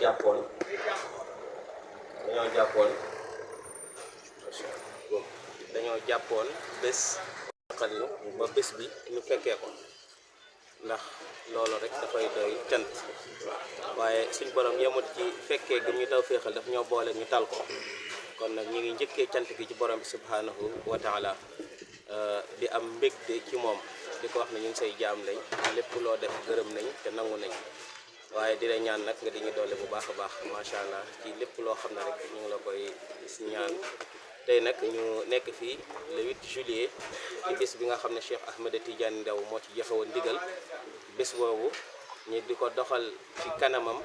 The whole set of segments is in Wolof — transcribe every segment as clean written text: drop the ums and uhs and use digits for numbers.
jàppoon dañoo jàppoon dañoo jàppoon bés xal ñu ba bés bi ñu fekkee ko ndax loolu rek dafay doy cant waaye suñ borom yemut ci fekkee gëm ñu taw féexal daf ñoo boole ñu tal ko kon nag ñu ngi njëkkee cant gi ci borom bi subhanahu wa taala di am mbégte ci moom di ko wax ne ñun say jaam lañ lépp loo def gërëm nañ te nangu nañ waaye di la ñaan nag nga di ñu doole bu baax a baax macha allah ci lépp loo xam ne rek ñu ngi la koy ñaan tey nag ñu nekk fii le 8 juillet ci bés bi nga xam ne Cheikh Ahmed Tidiane Ndao moo ci joxe woon ndigal bés boobu ñu di ko doxal ci kanamam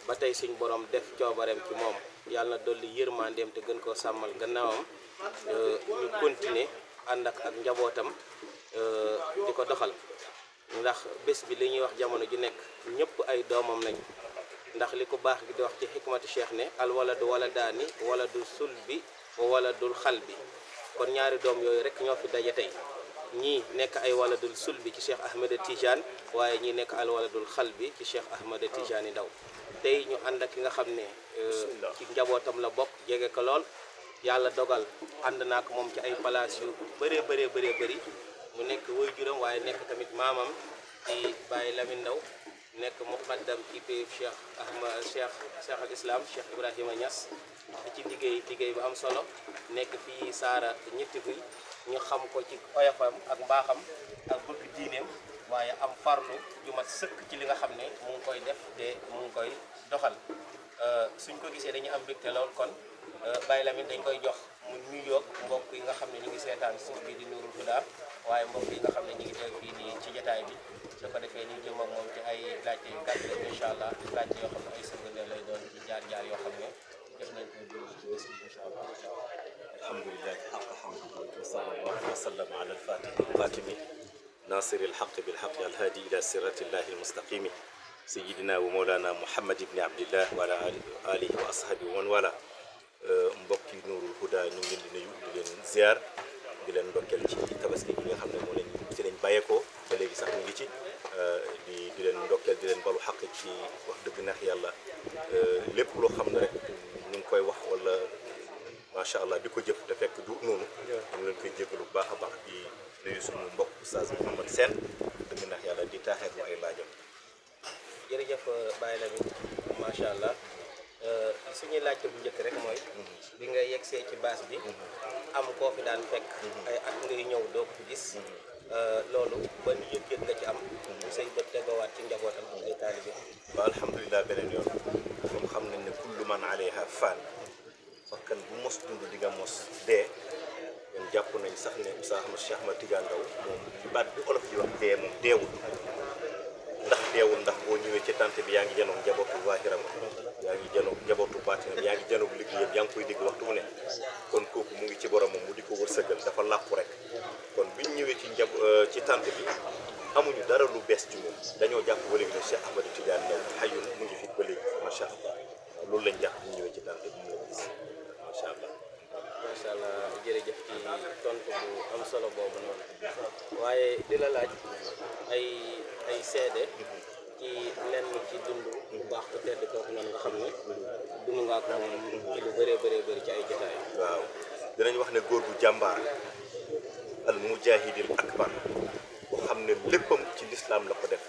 ba tey suñ borom def coobareem ci moom yàlla na dolli yërmandeem te gën koo sàmmal gannaawam ñu continuer ànd ak njabootam di ko doxal ndax bés bi li ñuy wax jamono ju nekk ñëpp ay doomam lañ ndax li ko baax gi di wax ci xikmatu cheikh ne al waladu waladaani waladu sulbi wa waladul xal bi kon ñaari doom yooyu rek ñoo fi daje tey ñii nekk ay waladul sulbi ci Cheikh Ahmed Tidiane waaye ñii nekk al waladul xal bi ci Cheikh Ahmed Tidiane Ndao tey ñu ànd ak ki nga xam ne ci njabootam la bokk jege ko lool yàlla dogal ànd naa ko moom ci ay palaas yu bëree bëri mu nekk waajuram waaye nekk tamit maamam ci Baye Lamine Ndao nekk muqaddam ci pays Cheikh al Islam Cheikh Ibrahima Niass di ci liggéey bu am solo nekk fii Saara ñetti guy ñu xam ko ci oyofam ak mbaaxam ak bëgg diineem waaye am farlu ju mat sëkk ci li nga xam ne mu ngi koy def te mu ngi koy doxal suñ ko gisee dañuy am mbégte lool kon Baye Lamine dañ koy jox mu nuyoog mbokk yi nga xam ne ñu ngi seetaan suuf bi di Nourul Huda waaye mbokk yi nga xam ne ñu ngi teew fii nii ci jotaay bi su ko defee ñu jëm ak moom ci ay laajte yu gàtt rek incha allah laajte yoo xam ne ay secondaire lay doon ci jaar-jaar yoo xam ne def nañ ko déglu ci bés bi incha allah. alhamdulilah xaq hamdihi wa sallallahu wa sallam ala alfatixi alxaatimi nasiri alxaq bilxaqi alhaadi ila siratillahi almustaqimi sayidina wa mawlana muhammad ibni abdillah wa ala alihi wa ashabihi wa man wala mbokki Nuurul Huda ñu ngi leen di nuyu di leen ziar di leen ndokkeel ci tabaski gi nga xam ne moo leen ci lañ bàyyeekoo ba léegi sax ñu ngi ci di leen ndokkeel di leen balu xaq ci wax dëgg neex yàlla lépp loo xam ne rek ñu ngi koy wax wala macha allah di ko jëf te fekk du noonu ñu leen koy jégalu bu baax a baax di nuyu suñu mbokk Oustaz Mouhamed Sène dëgg neex yàlla di taaxeet mu ay laajam. jërëjëf Baye Lamine macha allah suñuy laajte bu njëkk rek mooy bi nga yegsee ci baas bi am koo fi daan fekk ay at ngay ñëw doo ko fi gis loolu ban yëg-yëg nga ci am say bët tegawaat ci njabootam ak ay taalibe waaw alhamdulilah beneen yoon moom xam nañ ne kullu man alayha fan bakkan bu mos dund di nga mos dee ñun jàpp nañ sax ne Oustaz Cheikh Ahmed Tidiane Ndao moom ci baat bi olof di wax dee moom deewul ndax boo ñëwee ci tante bi yaa ngi janoog njabootu waahiram yaa ngi janoog njabootu baatinam yaa ngi janoog liggéeyam yaa ngi koy dégg waxtu mu ne kon kooku mu ngi ci boromam mu di ko wërsëgal dafa làqu rek kon biñ ñëwee ci tante bi amuñu dara lu bees ci moom dañoo jàpp ba léegi ne Cheikh Ahmed Tidiane Ndao xayul mu ngi fi ba léegi macha allah loolu lañ jàpp biñ ñëwee ci tante bi mu gis macha allah. macha allah jërëjëf ci tontu bu am solo boobu noonu waaye di la laaj ay seede ci lenn ci dund bu baax ku tedd kooku noonu nga xam ne dund nga ak moom ci lu bëree bëri ci ay jotaay. waaw dinañ wax ne góor gu jàmbaar al mujahidil akbar boo xam ne léppam ci lislaam la ko def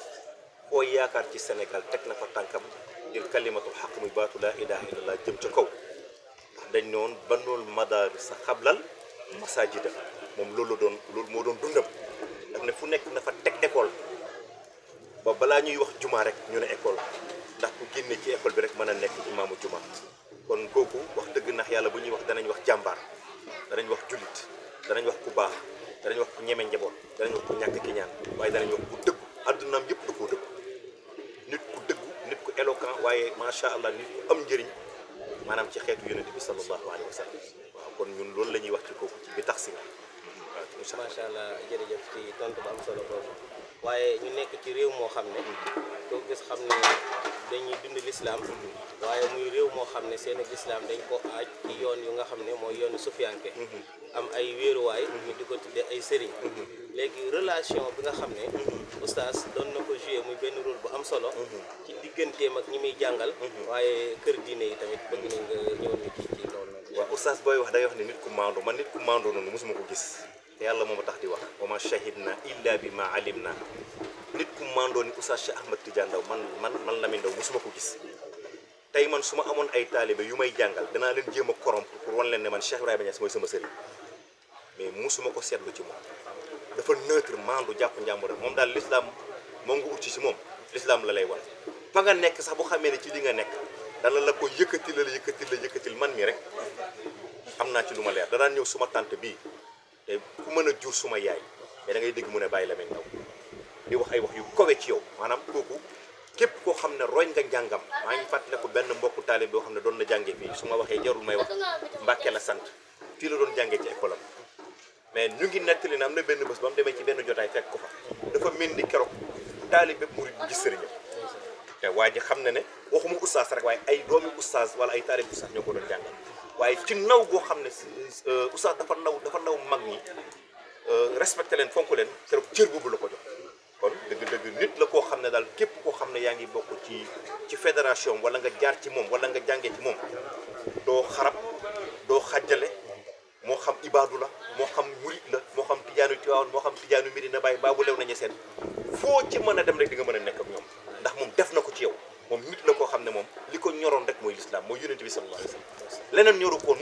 foo yaakaar ci Sénégal teg na fa tànkam ngir kalimatul xaq muy baatu laa ilaha illallah jëm ca kaw ndax dañ noon banul madaarisa xablal masajida moom loolu moo doon dundam daf ne fu nekk na fa teg école ba balaa ñuy wax juma rek ñu ne école ndax ku génne ci école bi rek mën a nekk imaamu juma kon kooku wax dëgg ndax yàlla bu ñuy wax danañ wax jàmbaar danañ wax jullit danañ wax ku baax danañ wax ku ñeme njaboot danañ wax ku ñàkk ki ñaan waaye danañ wax ku dëggu addunaam yëpp da koo dëggu nit ku dëggu nit ku éloquent waaye macha allah nit ku am njëriñ maanaam ci xeetu yonent bi sallallahu alayhi wa sallam waaw kon ñun loolu la ñuy wax ci kooku ci bi tax si waaw macha allah jërëjëf ci tontu bu am solo boobu waaye ñu nekk ci réew moo xam ne doo gis xam ne dañuy dund lislaam waaye muy réew moo xam ne seen ak lislaam dañ ko aaj ci yoon yu nga xam ne mooy yoonu sufiyanke am ay wéeruwaay ñu di ko tudde ay sëriñ léegi relation bi nga xam ne oustaz doon na ko joué muy benn rôle bu am solo ci digganteem ak ñi muy jàngal waaye kër diine yi tamit bëgg nañ nga ñëw ñu ci loolu noonu. waaw oustaz booy wax day wax ne nit ku maandu man nit ku maandu noonu mosuma ko gis te yàlla moom a tax di wax wa ma shahidna illa bi ma alimna nit ku maandoo ni oustaz Cheikh Ahmed Tidiane Ndao man Lamine Ndao mosuma ko gis tey man su ma amoon ay taalibe yu may jàngal danaa leen jéem a corrompre pour wan leen ne man Cheikh Ibrahima Niass mooy sama sëriñ mais mosuma ko seetlu ci moom dafa neutre maandu jàpp njàmbur moom daal l'islam moo nga ut ci moom l'islam la lay wan fa nga nekk sax bu xamee ne ci li nga nekk dana la ko yëkkatil man mi rek am naa ci lu ma leer danaa ñëw suma tante bii te ku mën a jur suma yaay mais da ngay dégg mu ne bàyyi Lamine Ndao di wax ay wax yu kowe ci yow maanaam kooku képp koo xam ne roñ nga njàngam maa ngi fàttaliku benn mbokku taalib boo xam ne doon na jàngee fii su ma waxee jarul may wax Mbàkke la sant fii la doon jàngee ci école am mais ñu ngi nettali na am na benn bés ba mu demee ci benn jotaay fekk ko fa dafa mel ni keroog taalib bépp murid bu gis sëriñam te waa ji xam ne ne waxuma oustaz rek waaye ay doomi oustaz wala ay taalib oustaz ñoo ko doon jàngal waaye ci naw goo xam ne oustaz dafa naw mag ñi respecté leen fonk leen keroog cër boobu la ko jox kon dëgg nit la koo xam ne daal képp koo xam ne yaa ngi bokk ci fédération wala nga jaar ci moom wala nga jàngee ci moom doo xarab doo xàjjale moo xam ibaadu la moo xam murit la moo xam tijaanu Tiwaawan moo xam tijaanu Medina Baay baabu lew nañu seen foo ci mën a dem rek di nga mën a nekk ak ñoom ndax moom def na ko ci yow moom nit la koo xam ne moom li ko ñoroon rek mooy lislaam mooy yonent bi sallallahu alayhi wa sallam leneen ñoru ko woon